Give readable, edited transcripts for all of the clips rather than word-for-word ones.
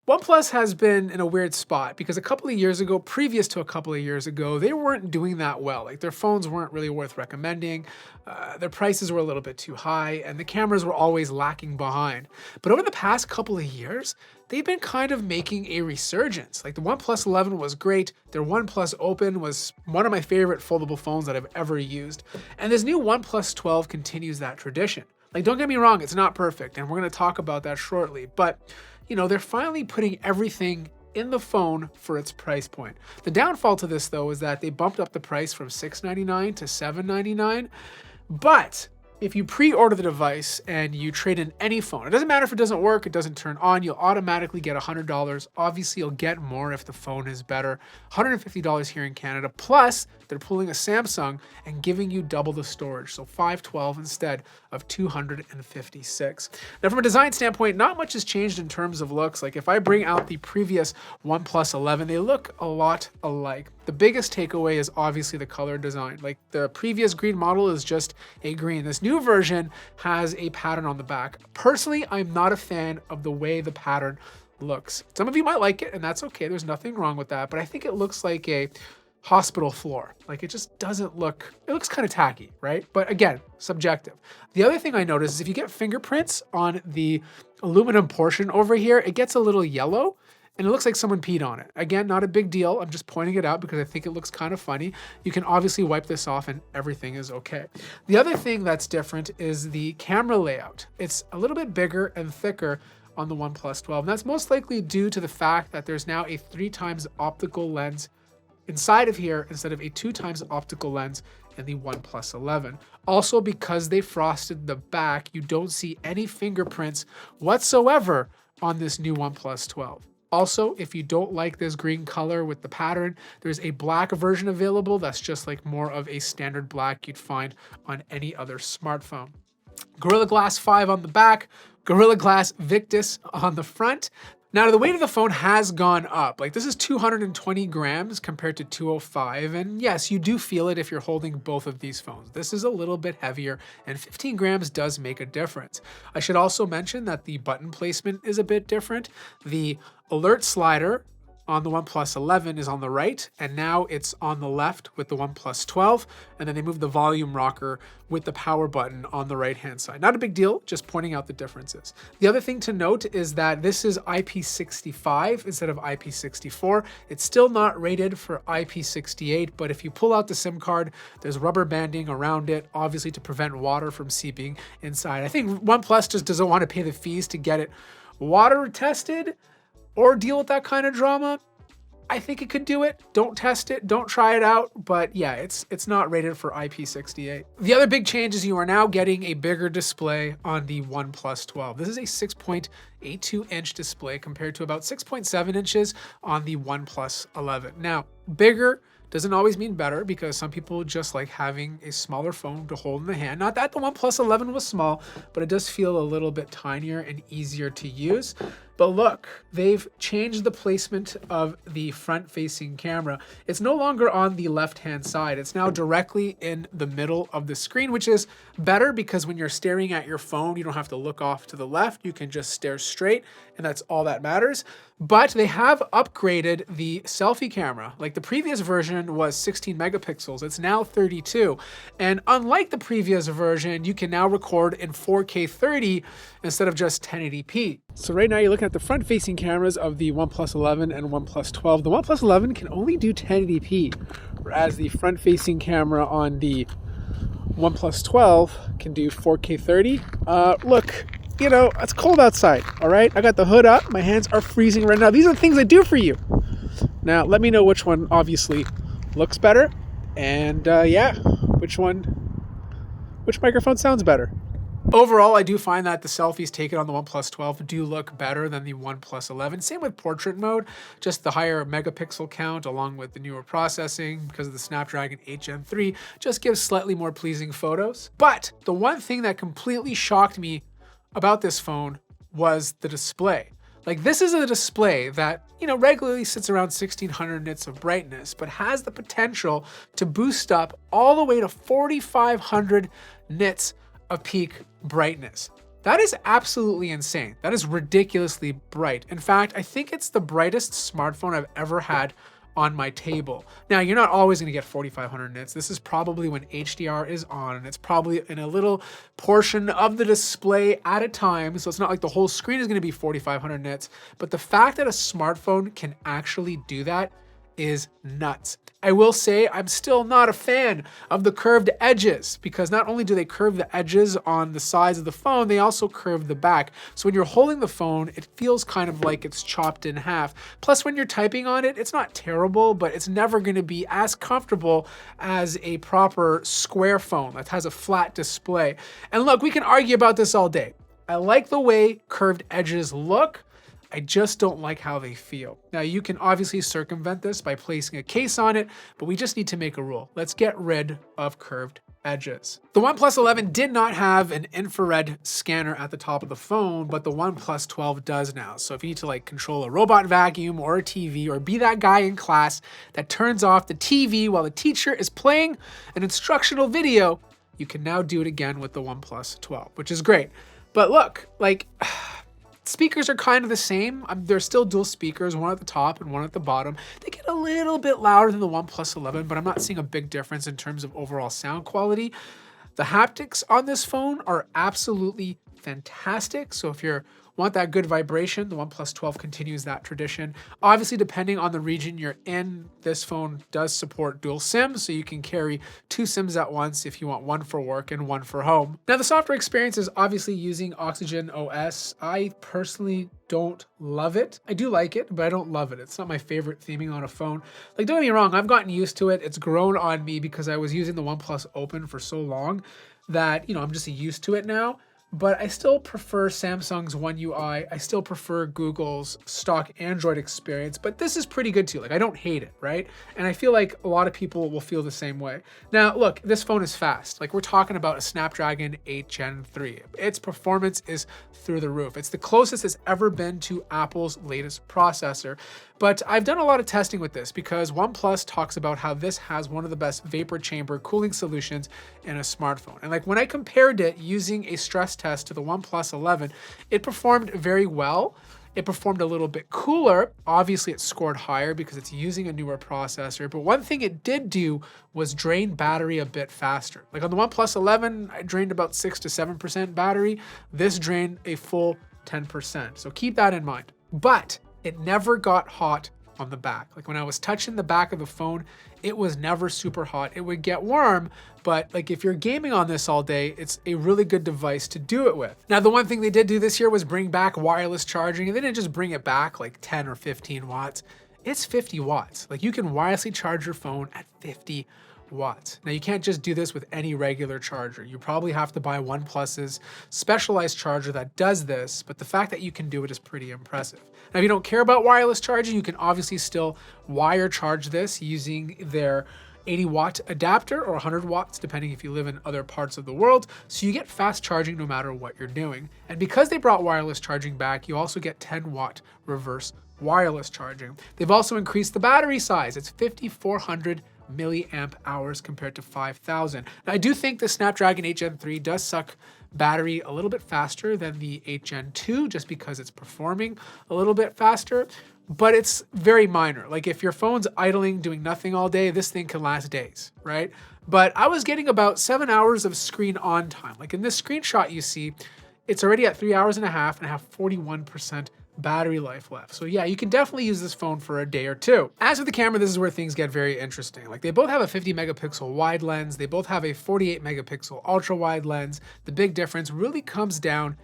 OnePlus has been in a weird spot because a couple of years ago, previous to a couple of years ago, they weren't doing that well. Like their phones weren't really worth recommending. Their prices were a little bit too high and the cameras were always lacking behind. But over the past couple of years, they've been kind of making a resurgence. Like the OnePlus 11 was great. Their OnePlus Open was one of my favorite foldable phones that I've ever used. And this new OnePlus 12 continues that tradition. Like, don't get me wrong, it's not perfect, and we're gonna talk about that shortly, but you know, they're finally putting everything in the phone for its price point. The downfall to this though is that they bumped up the price from $699 to $799, but if you pre-order the device and you trade in any phone, it doesn't matter if it doesn't work, it doesn't turn on, you'll automatically get $100. Obviously, you'll get more if the phone is better. $150 here in Canada. Plus, they're pulling a Samsung and giving you double the storage, so 512 instead of 256. Now, from a design standpoint, not much has changed in terms of looks. Like if I bring out the previous OnePlus 11, they look a lot alike. The biggest takeaway is obviously the color design. Like the previous green model is just a green. This new version has a pattern on the back. Personally, I'm not a fan of the way the pattern looks. Some of you might like it, and that's okay. There's nothing wrong with that, but I think it looks like a hospital floor. Like it just doesn't look, it looks kind of tacky, right? But again, subjective. The other thing I noticed is if you get fingerprints on the aluminum portion over here, it gets a little yellow and it looks like someone peed on it. Again, not a big deal. I'm just pointing it out because I think it looks kind of funny. You can obviously wipe this off and everything is okay. The other thing that's different is the camera layout. It's a little bit bigger and thicker on the OnePlus 12. And that's most likely due to the fact that there's now a 3x optical lens inside of here instead of a 2x optical lens in the OnePlus 11. Also, because they frosted the back, you don't see any fingerprints whatsoever on this new OnePlus 12. Also, if you don't like this green color with the pattern, there's a black version available that's just like more of a standard black you'd find on any other smartphone. Gorilla Glass 5 on the back, Gorilla Glass Victus on the front. Now, the weight of the phone has gone up. Like this is 220 grams compared to 205. And yes, you do feel it if you're holding both of these phones. This is a little bit heavier and 15 grams does make a difference. I should also mention that the button placement is a bit different. The alert slider on the OnePlus 11 is on the right, and now it's on the left with the OnePlus 12, and then they moved the volume rocker with the power button on the right-hand side. Not a big deal, just pointing out the differences. The other thing to note is that this is IP65 instead of IP64. It's still not rated for IP68, but if you pull out the SIM card, there's rubber banding around it, obviously to prevent water from seeping inside. I think OnePlus just doesn't want to pay the fees to get it water tested or deal with that kind of drama. I think it could do it. Don't test it, don't try it out, but yeah, it's not rated for IP68. The other big change is you are now getting a bigger display on the OnePlus 12. This is a 6.82 inch display compared to about 6.7 inches on the OnePlus 11. Now, bigger doesn't always mean better because some people just like having a smaller phone to hold in the hand. Not that the OnePlus 11 was small, but it does feel a little bit tinier and easier to use. But look, they've changed the placement of the front-facing camera. It's no longer on the left-hand side. It's now directly in the middle of the screen, which is better because when you're staring at your phone, you don't have to look off to the left. You can just stare straight, and that's all that matters. But they have upgraded the selfie camera. Like the previous version was 16 megapixels. It's now 32. And unlike the previous version, you can now record in 4K 30 instead of just 1080p. So right now you're looking at the front-facing cameras of the OnePlus 11 and OnePlus 12. The OnePlus 11 can only do 1080p, whereas the front-facing camera on the OnePlus 12 can do 4K 30. Look, you know, it's cold outside, all right? I got the hood up. My hands are freezing right now. These are the things I do for you. Now, let me know which one obviously looks better. And yeah, which microphone sounds better. Overall, I do find that the selfies taken on the OnePlus 12 do look better than the OnePlus 11. Same with portrait mode, just the higher megapixel count along with the newer processing because of the Snapdragon 8 Gen 3 just gives slightly more pleasing photos. But the one thing that completely shocked me about this phone was the display. Like this is a display that, you know, regularly sits around 1600 nits of brightness, but has the potential to boost up all the way to 4500 nits of peak brightness. That is absolutely insane. That is ridiculously bright. In fact, I think it's the brightest smartphone I've ever had on my table. Now, you're not always going to get 4500 nits. This is probably when HDR is on, and it's probably in a little portion of the display at a time. So it's not like the whole screen is going to be 4500 nits. But the fact that a smartphone can actually do that is nuts. I will say I'm still not a fan of the curved edges, because not only do they curve the edges on the sides of the phone, they also curve the back. So when you're holding the phone, it feels kind of like it's chopped in half. Plus, when you're typing on it, it's not terrible, but it's never going to be as comfortable as a proper square phone that has a flat display. And look, we can argue about this all day. I like the way curved edges look. I just don't like how they feel. Now, you can obviously circumvent this by placing a case on it, but we just need to make a rule. Let's get rid of curved edges. The OnePlus 11 did not have an infrared scanner at the top of the phone, but the OnePlus 12 does now. So if you need to like control a robot vacuum or a TV, or be that guy in class that turns off the TV while the teacher is playing an instructional video, you can now do it again with the OnePlus 12, which is great. But look, like, speakers are kind of the same. There's still dual speakers, one at the top and one at the bottom. They get a little bit louder than the OnePlus 11, but I'm not seeing a big difference in terms of overall sound quality. The haptics on this phone are absolutely fantastic. So if you want that good vibration, the OnePlus 12 continues that tradition. Obviously, depending on the region you're in, this phone does support dual SIMs, so you can carry 2 SIMs at once if you want one for work and one for home. Now, the software experience is obviously using Oxygen OS. I personally don't love it. I do like it, but I don't love it. It's not my favorite theming on a phone. Like, don't get me wrong, I've gotten used to it. It's grown on me because I was using the OnePlus Open for so long that, I'm just used to it now. But I still prefer Samsung's One UI. I still prefer Google's stock Android experience, but this is pretty good too. Like, I don't hate it, right? And I feel like a lot of people will feel the same way. Now, look, this phone is fast. Like, we're talking about a Snapdragon 8 Gen 3. Its performance is through the roof. It's the closest it's ever been to Apple's latest processor. But I've done a lot of testing with this because OnePlus talks about how this has one of the best vapor chamber cooling solutions in a smartphone. And like, when I compared it using a stress test to the OnePlus 11, it performed very well. It performed a little bit cooler. Obviously, it scored higher because it's using a newer processor. But one thing it did do was drain battery a bit faster. Like on the OnePlus 11, I drained about 6 to 7% battery. This drained a full 10%. So keep that in mind. But it never got hot on the back. Like, when I was touching the back of the phone, it was never super hot. It would get warm, but like, if you're gaming on this all day, it's a really good device to do it with. Now, the one thing they did do this year was bring back wireless charging, and they didn't just bring it back like 10 or 15 watts. It's 50 watts. Like, you can wirelessly charge your phone at 50 watts. Now, you can't just do this with any regular charger. You probably have to buy OnePlus's specialized charger that does this, but the fact that you can do it is pretty impressive. Now, if you don't care about wireless charging, you can obviously still wire charge this using their 80-watt adapter or 100 watts, depending if you live in other parts of the world. So you get fast charging no matter what you're doing. And because they brought wireless charging back, you also get 10-watt reverse wireless charging. They've also increased the battery size. It's 5,400 milliamp hours compared to 5,000. Now, I do think the Snapdragon 8 Gen 3 does suck battery a little bit faster than the 8 Gen 2, just because it's performing a little bit faster, but it's very minor. Like, if your phone's idling, doing nothing all day, this thing can last days, right? But I was getting about 7 hours of screen on time. Like, in this screenshot you see, it's already at 3 hours and a half, and I have 41% battery life left. So yeah, you can definitely use this phone for a day or two. As for the camera, this is where things get very interesting. Like, they both have a 50 megapixel wide lens. They both have a 48 megapixel ultra wide lens. The big difference really comes down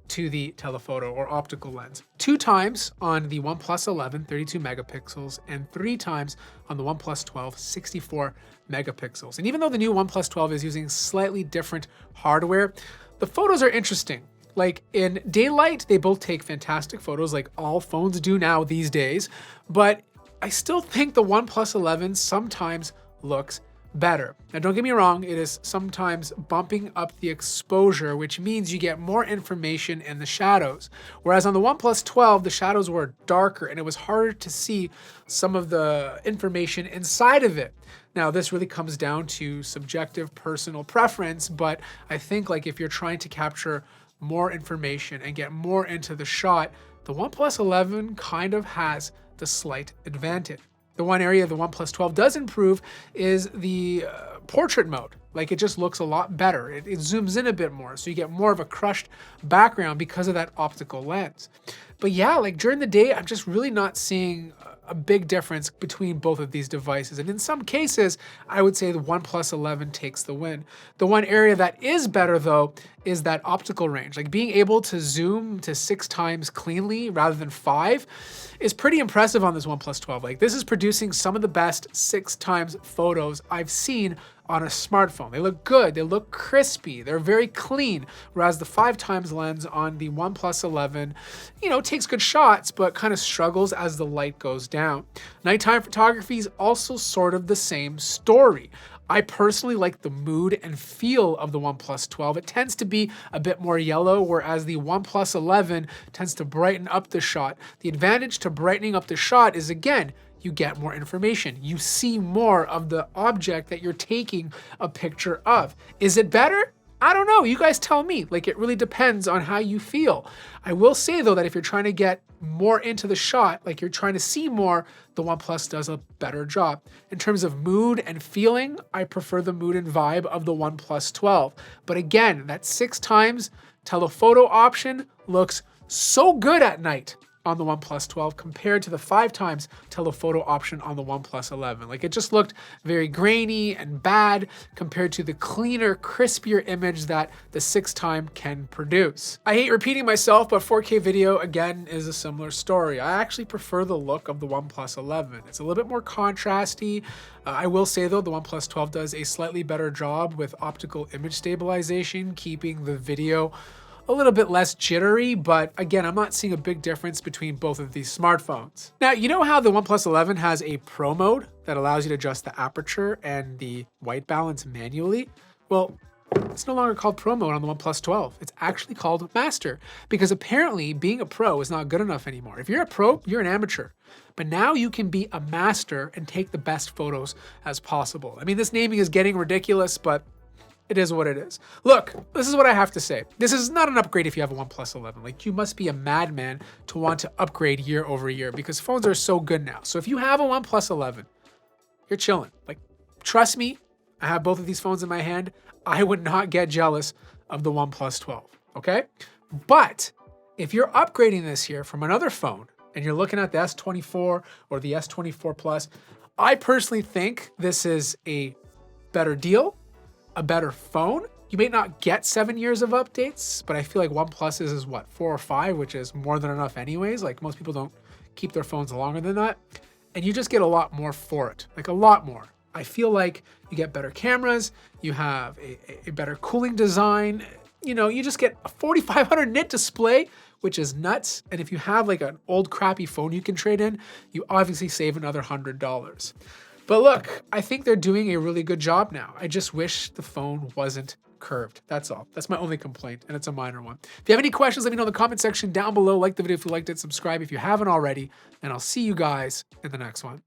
to the telephoto or optical lens. 2 times on the OnePlus 11, 32 megapixels, and 3 times on the OnePlus 12, 64 megapixels. And even though the new OnePlus 12 is using slightly different hardware, the photos are interesting. Like, in daylight, they both take fantastic photos, like all phones do now these days, but I still think the OnePlus 11 sometimes looks better. Now, don't get me wrong, it is sometimes bumping up the exposure, which means you get more information in the shadows. Whereas on the OnePlus 12, the shadows were darker and it was harder to see some of the information inside of it. Now, this really comes down to subjective personal preference, but I think, like, if you're trying to capture more information and get more into the shot, the OnePlus 11 kind of has the slight advantage. The one area the OnePlus 12 does improve is the portrait mode. Like, it just looks a lot better. It zooms in a bit more, so you get more of a crushed background because of that optical lens. But yeah, like during the day, I'm just really not seeing a big difference between both of these devices. And in some cases, I would say the OnePlus 11 takes the win. The one area that is better though is that optical range. Like being able to zoom to 6 times cleanly rather than 5 is pretty impressive on this OnePlus 12. Like this is producing some of the best 6 times photos I've seen on a smartphone. They look good, they look crispy, they're very clean, whereas the 5 times lens on the OnePlus 11, takes good shots, but kind of struggles as the light goes down. Nighttime photography is also sort of the same story. I personally like the mood and feel of the OnePlus 12. It tends to be a bit more yellow, whereas the OnePlus 11 tends to brighten up the shot. The advantage to brightening up the shot is, again, you get more information. You see more of the object that you're taking a picture of. Is it better? I don't know. You guys tell me. Like, it really depends on how you feel. I will say though that if you're trying to get more into the shot, like you're trying to see more, the OnePlus does a better job. In terms of mood and feeling, I prefer the mood and vibe of the OnePlus 12. But again, that 6 times telephoto option looks so good at night on the OnePlus 12 compared to the 5 times telephoto option on the OnePlus 11. Like, it just looked very grainy and bad compared to the cleaner, crispier image that the 6 time can produce. I hate repeating myself, but 4K video again is a similar story. I actually prefer the look of the OnePlus 11. It's a little bit more contrasty. I will say though, the OnePlus 12 does a slightly better job with optical image stabilization, keeping the video a little bit less jittery, but again, I'm not seeing a big difference between both of these smartphones. Now, you know how the OnePlus 11 has a Pro mode that allows you to adjust the aperture and the white balance manually? Well, it's no longer called Pro mode on the OnePlus 12. It's actually called Master, because apparently being a pro is not good enough anymore. If you're a pro, you're an amateur. But now you can be a master and take the best photos as possible. I mean, this naming is getting ridiculous, but it is what it is. Look, this is what I have to say. This is not an upgrade if you have a OnePlus 11. Like, you must be a madman to want to upgrade year over year because phones are so good now. So if you have a OnePlus 11, you're chilling. Like, trust me, I have both of these phones in my hand. I would not get jealous of the OnePlus 12, okay? But if you're upgrading this here from another phone and you're looking at the S24 or the S24 Plus, I personally think this is a better deal, a better phone. You may not get 7 years of updates, but I feel like OnePlus is what, 4 or 5, which is more than enough anyways. Like, most people don't keep their phones longer than that. And you just get a lot more for it, like a lot more. I feel like you get better cameras, you have a better cooling design, you just get a 4500 nit display, which is nuts. And if you have like an old crappy phone you can trade in, you obviously save another $100. But look, I think they're doing a really good job now. I just wish the phone wasn't curved. That's all. That's my only complaint, and it's a minor one. If you have any questions, let me know in the comment section down below. Like the video if you liked it, subscribe if you haven't already, and I'll see you guys in the next one.